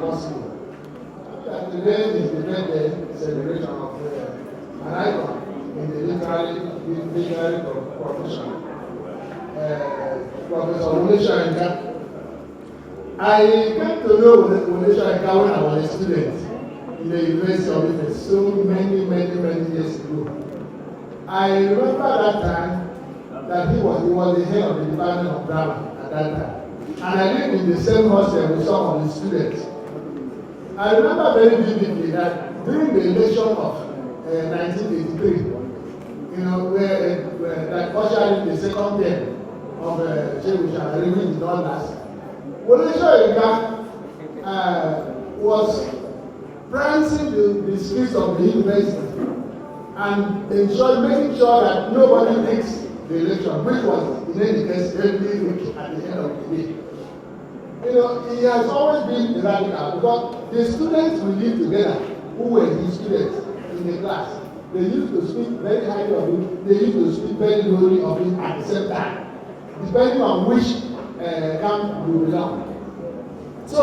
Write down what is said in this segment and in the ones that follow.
possible. And today is the birthday celebration of an icon in the literary profession, Professor Udoh. I came to know Udoh when I was a student in the University of Ife so many years ago. I remember that time that he was the head of the Department of Drama at that time. And I lived in the same hostel with some of the students. I remember very vividly that during the election of 1983, where that ushered in the second term of Shehu Shagari did not last, Udoh was prancing the streets of the university and making sure that nobody takes the election, which was in any case every week at the end of the day. He has always been the radical because the students we live together, who were his students in the class, they used to speak very highly of him, they used to speak very lowly of him at the same time, depending on which camp you belong. So,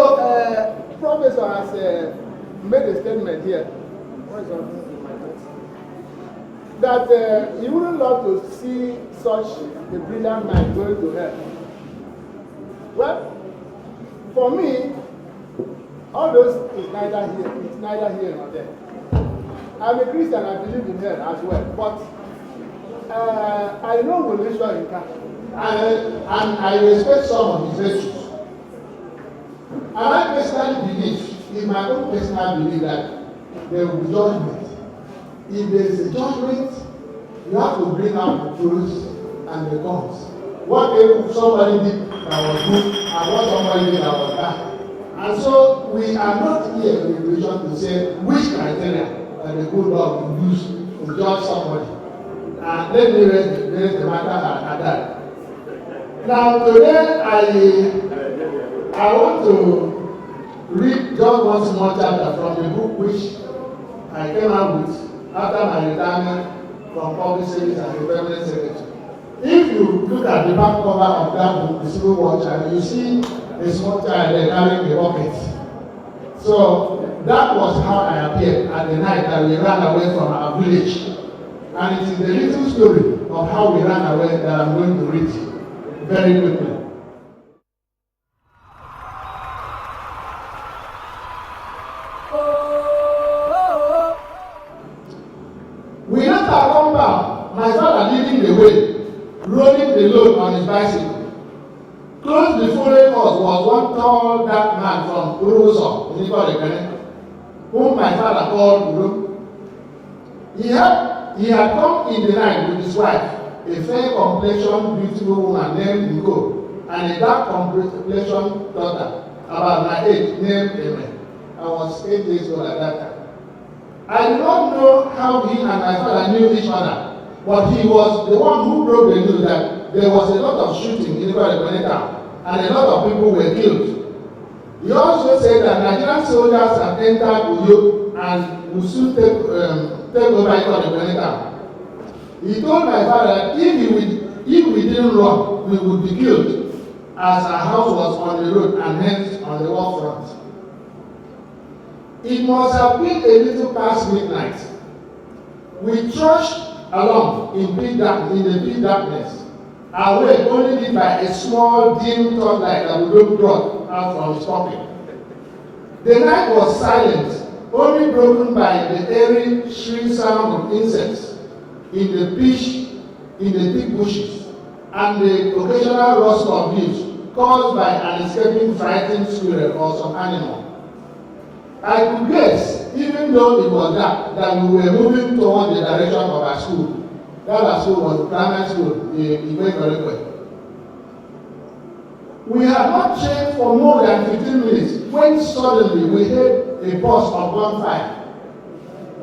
Professor has made a statement here. That he wouldn't love to see such a brilliant man going to hell. Well, for me, all those is neither here nor there. I'm a Christian, I believe in hell as well, but I know Udoh and I respect some of his virtues. And I personally believe, in my own personal belief, that there will be judgment. If there is a judgment, you have to bring out the pros and the cons. What if somebody did that was good and what somebody did that was bad? And so we are not here in the position to say which criteria that the good Lord will use to judge somebody. And let me raise the matter at that. Now today I want to read just one small chapter from the book which I came out with after my retirement from public service as a permanent secretary. If you look at the back cover of that book, the Civil War child, you see a small child there carrying a bucket. So that was how I appeared at the night that we ran away from our village. And it is the little story of how we ran away that I'm going to read very quickly. We left our compound, my father leading the way, rolling the load on his bicycle. Close before us was one tall, dark man from Uruso, whom my father called Udoh. He had come in the night with his wife, a fair complexioned, beautiful woman named Ugo, and a dark complexioned daughter, about my age, named Amen. I was 8 years old at that time. I do not know how he and my father knew each other, but he was the one who broke the news that there was a lot of shooting in Ibadan, and a lot of people were killed. He also said that Nigerian soldiers had entered Uyo and would soon take over Ibadan. He told my father that if we didn't run, we would be killed, as our house was on the road and hence on the war front. It must have been a little past midnight. We trudged along in the pitch darkness, our way only lit by a small dim torchlight that Udoh brought out from his pocket. The night was silent, only broken by the airy, shrill sound of insects in the thick bushes, and the occasional rustle of leaves caused by an escaping frightened squirrel or some animal. I could guess, even though it was dark, that we were moving toward the direction of our school. That our school was primary school in Ibadan. We had not checked for more than 15 minutes when suddenly we heard a burst of gunfire.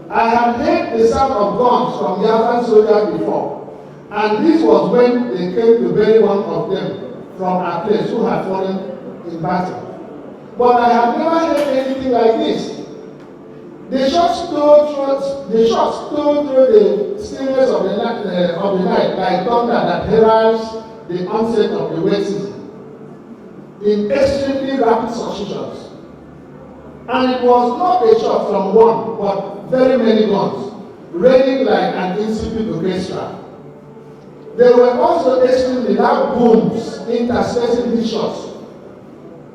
I had heard the sound of guns from Biafran soldiers before, and this was when they came to bury one of them from our place who had fallen in battle. But I have never heard anything like this. The shots stole through the stillness of the night like thunder that heralds the onset of the wet season. In extremely rapid successions, And it was not a shot from one, but very many guns, raining like an incipient orchestra. There were also extremely loud booms interspersing these shots.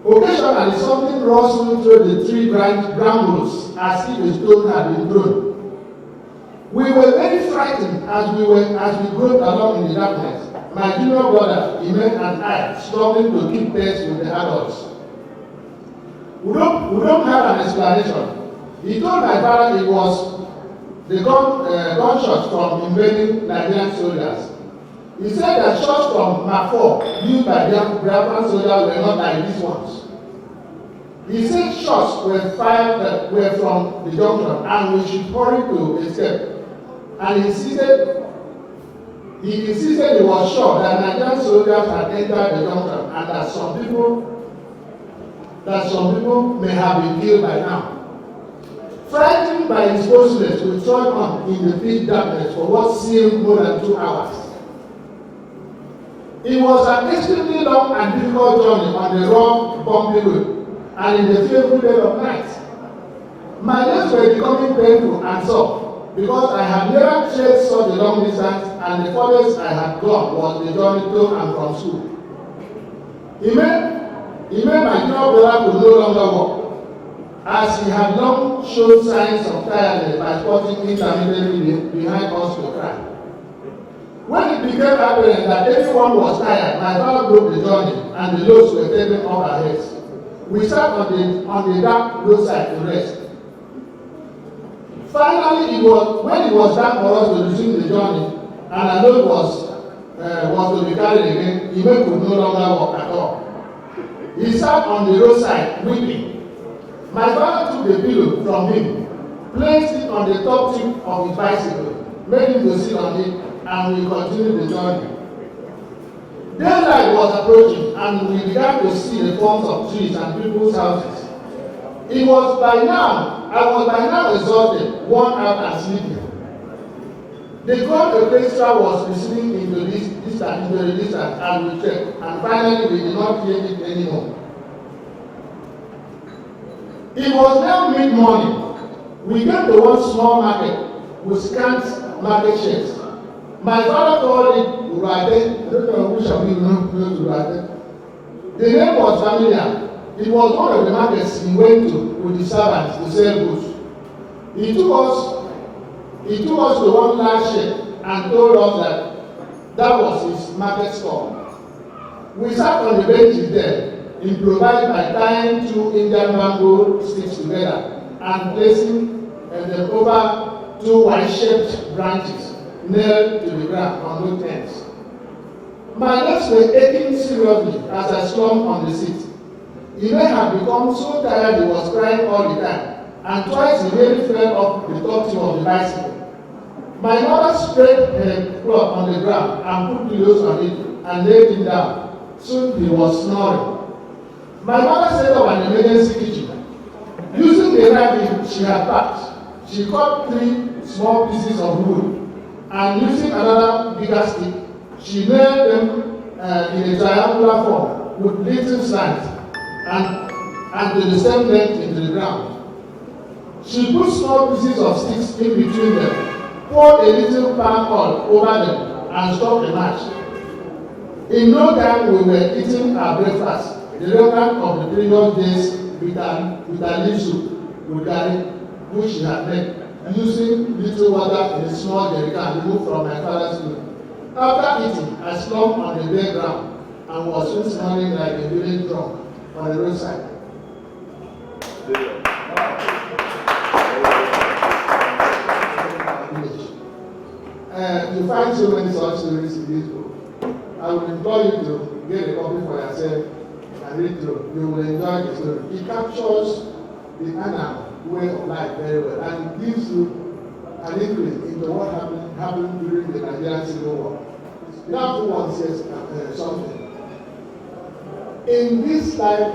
Occasionally, something rustled through the tree brambles as if a stone had been thrown. We were very frightened as we groped along in the darkness. My junior brother, Imen, and I struggling to keep pace with the adults. We don't have an explanation. He told my father it was the gunshots from invading Nigerian soldiers. He said that shots from Mark used by Biafran soldiers were not like these ones. He said shots were fired that were from the junction and we should hurry to escape. And he insisted he was sure that Nigerian soldiers had entered the junction and that some people may have been killed by now. Frightened by his boldness, we trod on in the pitch darkness for what seemed more than 2 hours. It was an extremely long and difficult journey on the rough, bumpy road, and in the fearful dead of night. My legs were becoming painful and sore because I had never trekked such a long distance, and the furthest I had gone was the journey to and from school. He made my junior brother could no longer walk, as he had long shown signs of tiredness by squatting intermittently behind us to cry. When it became apparent that everyone was tired, my father broke the journey and the loads were taken off our heads. We sat on the dark roadside to rest. Finally, when it was time for us to resume the journey and a load was to be carried again, Ibe could no longer walk at all. He sat on the roadside weeping. My father took the pillow from him, placed it on the top tube of his bicycle, made him to sit on it, and we continued the journey. Daylight was approaching, and we began to see the forms of trees and people's houses. I was by now exhausted, worn out, and sleeping. The grand orchestra was receding into the distance, and we checked, and finally we did not hear it anymore. It was now mid-morning. We came to one small market with scant market shares. My father called it Urade. I don't know which of you know Urade. The name was familiar. It was one of the markets he went to with the servants to sell goods. He took us to one large shed and told us that was his market store. We sat on the benches there, improvised by tying 2 Indian bamboo sticks together and placing them over 2 Y-shaped branches nailed to the ground on no tents. My legs were aching seriously as I slumped on the seat. He may have become so tired he was crying all the time, and twice he nearly fell off the top tube of the bicycle. My mother spread her cloth on the ground and put pillows on it and laid him down. Soon he was snoring. My mother set up an emergency kitchen. Using the knife she had packed, she cut 3 small pieces of wood, and using another bigger stick, she nailed them in a triangular form with little slants and to the same length into the ground. She put small pieces of sticks in between them, poured a little palm oil over them, and struck a match. In no time, we were eating our breakfast, the remnant of the previous day's bitter leaf soup with garlic, which she had made, using little water in a small jerrycan removed from my father's room. After eating, I slumped on the bare ground and was soon smelling like a village drunk on the roadside. You find so many such stories in this book. I would implore you to get a copy for yourself and read through. You will enjoy the story. It captures the Anna way of life very well, and it gives you an inkling into what happened during the Nigerian Civil War. Now, who wants to say something? In this life,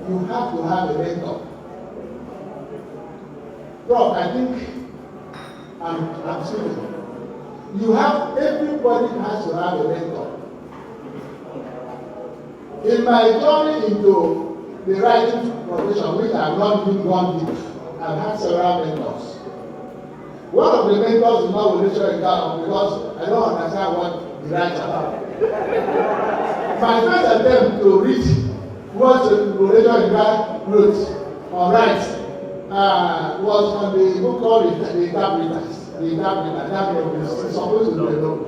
you have to have a mentor. Prof, I think I'm speaking. Everybody has to have a mentor. In my journey into the writing profession, which I have not even gone deep. I've had several mentors. One of the mentors is not relational in Ghana because I don't understand what he writes about. My first attempt to read what relational in Ghana wrote or writes was on the book called The Interpreters. The Interpreter, that is supposed to be alone.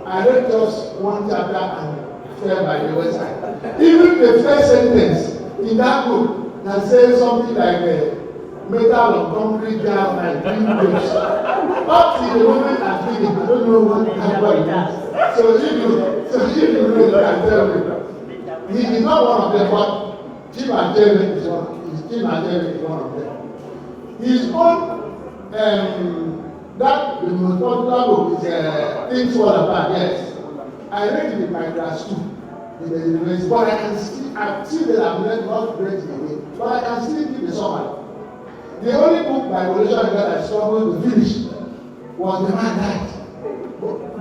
I read just one chapter and fell by the wayside. Even the first sentence in that book that says something like metal or concrete jam like green grapes. Up to the moment I'm thinking, I don't know what it is. So if you know, you can tell me. He is not one of them, but Jim Ajebe is one of them. His own that the most popular book is Things Fall Apart. Yes, I read it in my class 2 in the university, but I can still, I've seen that I've not read it again, but I can still give the summary. The only book by relational that I struggled to finish was The Man Died.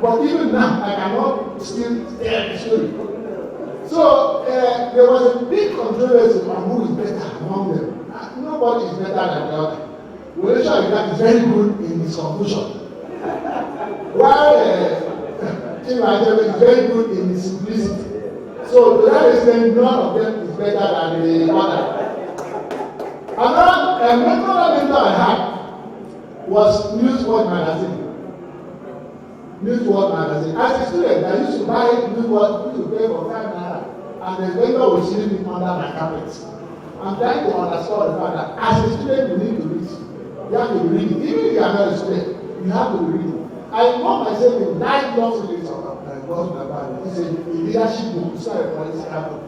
But even now, I cannot still tell the story. So there was a big controversy on who is better among them. Nobody is better than the other. Relational that is very good in his conclusion, while Tim Ajebe is very good in his simplicity. So to that extent, none of them is better than the other. Another mentor I had was Newsworld magazine. Newsworld magazine. As a student, I used to buy Newsworld, used to pay for $5, and the vendor would sleep it under my carpet. I'm trying to understand the fact that as a student, you need to read. You have to be reading. Even if you are not a student, you have to be reading. I involve myself in 9 law students of it's a leadership book, it's not a political book.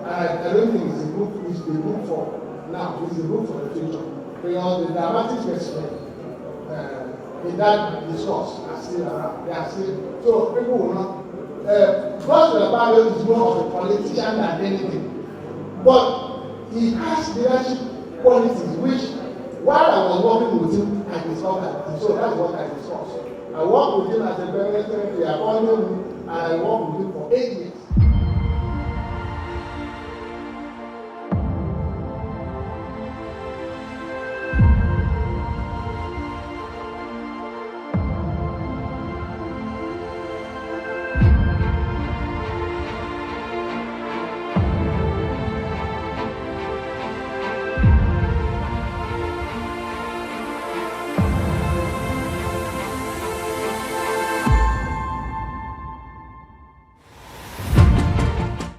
I don't think it's a book, it's a book for now, it's a book for the future. Because the dramatic experiment in that discourse are still around. They are still, so people will not. Prose is more of a politician than anything. But he has leadership qualities which, while I was working with him, I discovered. And so that's what I discussed. I worked with him as a parent, he appointed me, and I worked with him for 8 years.